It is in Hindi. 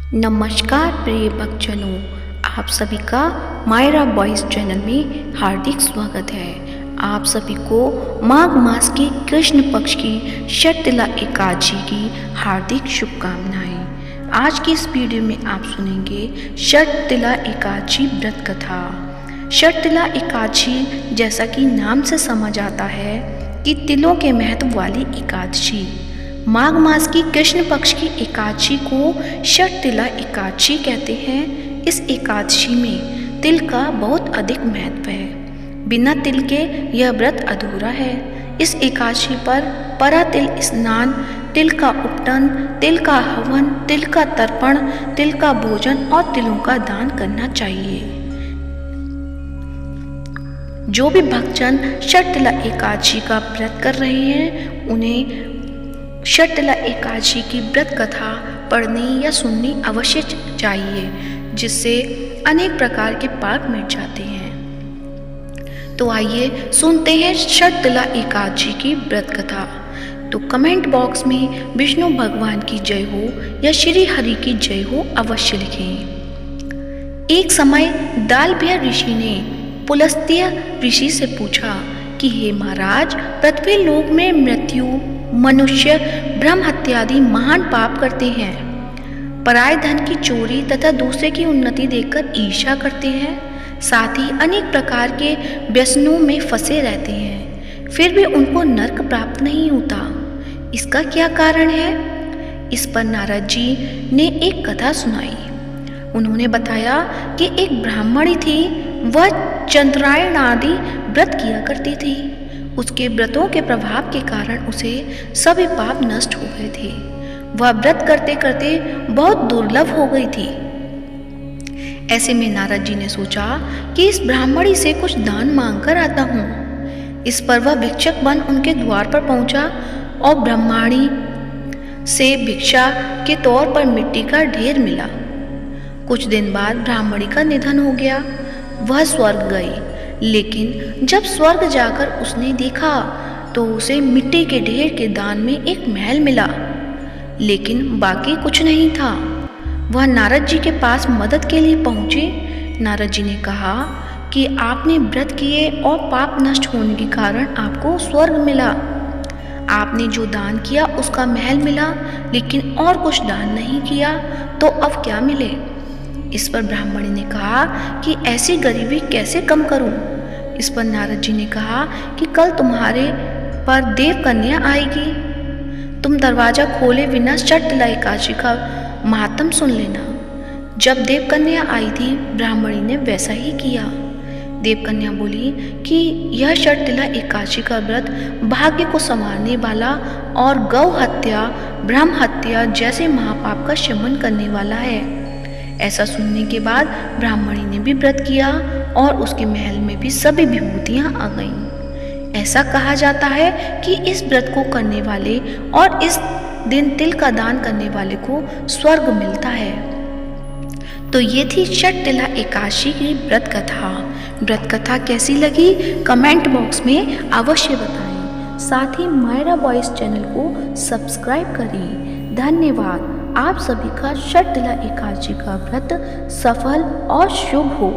नमस्कार प्रिय भक्तजनों, आप सभी का मायरा बॉयज़ चैनल में हार्दिक स्वागत है। आप सभी को माघ मास की कृष्ण पक्ष की षटतिला एकादशी की हार्दिक शुभकामनाएं। आज की इस वीडियो में आप सुनेंगे षटतिला एकादशी व्रत कथा। षटतिला एकादशी जैसा कि नाम से समझ आता है कि तिलों के महत्व वाली एकादशी। माघ मास की कृष्ण पक्ष की एकादशी को षटतिला एकादशी कहते हैं। इस एकादशी में तिल का बहुत अधिक महत्व है। बिना तिल के यह व्रत अधूरा है। इस एकादशी पर परा तिल स्नान, तिल का उपटन, तिल का हवन, तिल का तर्पण, तिल का भोजन और तिलों का दान करना चाहिए। जो भी भक्तजन षटतिला एकादशी का व्रत कर रहे हैं उन्हें षटतिला एकादशी की व्रत कथा पढ़नी या सुननी अवश्य चाहिए, जिससे अनेक प्रकार के पाप मिट जाते हैं। तो आइए सुनते हैं षटतिला एकादशी की व्रत कथा। तो कमेंट बॉक्स में विष्णु भगवान की जय हो या श्री हरि की जय हो अवश्य लिखें। एक समय दालभ्य ऋषि ने पुलस्त्य ऋषि से पूछा कि हे महाराज, पृथ्वी लोक में मृत्यु, मनुष्य ब्रह्म हत्यादि महान पाप करते हैं। पराय धन की चोरी तथा दूसरे की उन्नति देखकर ईर्ष्या करते हैं। साथ ही अनेक प्रकार के व्यसनों में फंसे रहते हैं, फिर भी उनको नरक प्राप्त नहीं होता। इसका क्या कारण है? इस पर नारद जी ने एक कथा सुनाई। उन्होंने बताया कि एक ब्राह्मणी थी, वह चंद्रायण आदि व्रत किया करती थी। उसके व्रतों के प्रभाव के कारण उसे सभी पाप नष्ट हो गए थे। वह व्रत करते करते बहुत दुर्लभ हो गई थी। ऐसे में नारद जी ने सोचा कि इस ब्राह्मणी से कुछ दान मांग कर आता हूँ। इस पर वह भिक्षक बन उनके द्वार पर पहुंचा और ब्राह्मणी से भिक्षा के तौर पर मिट्टी का ढेर मिला। कुछ दिन बाद ब्राह्मणी का निधन हो गया। वह स्वर्ग गई, लेकिन जब स्वर्ग जाकर उसने देखा तो उसे मिट्टी के ढेर के दान में एक महल मिला, लेकिन बाकी कुछ नहीं था। वह नारद जी के पास मदद के लिए पहुंची। नारद जी ने कहा कि आपने व्रत किए और पाप नष्ट होने के कारण आपको स्वर्ग मिला। आपने जो दान किया उसका महल मिला, लेकिन और कुछ दान नहीं किया, तो अब क्या मिले? इस पर ब्राह्मणी ने कहा कि ऐसी गरीबी कैसे कम करूं? इस पर नारद जी ने कहा कि कल तुम्हारे पर देव कन्या आएगी। तुम दरवाजा खोले बिना षटतिला एकादशी का महात्म सुन लेना। जब देव कन्या आई थी, ब्राह्मणी ने वैसा ही किया। देव कन्या बोली कि यह षटतिला एकादशी का व्रत भाग्य को संवारने वाला और गौ हत्या, ब्रह्म हत्या जैसे महापाप का शमन करने वाला है। ऐसा सुनने के बाद ब्राह्मणी ने भी व्रत किया और उसके महल में भी सभी विभूतियां आ गईं। ऐसा कहा जाता है कि इस व्रत को करने वाले और इस दिन तिल का दान करने वाले को स्वर्ग मिलता है। तो ये थी षटतिला एकादशी की व्रत कथा। व्रत कथा कैसी लगी कमेंट बॉक्स में अवश्य बताएं। साथ ही मायरा बॉयज़ चैनल को सब्सक्राइब करें। धन्यवाद। आप सभी का षटतिला एकादशी का व्रत सफल और शुभ हो।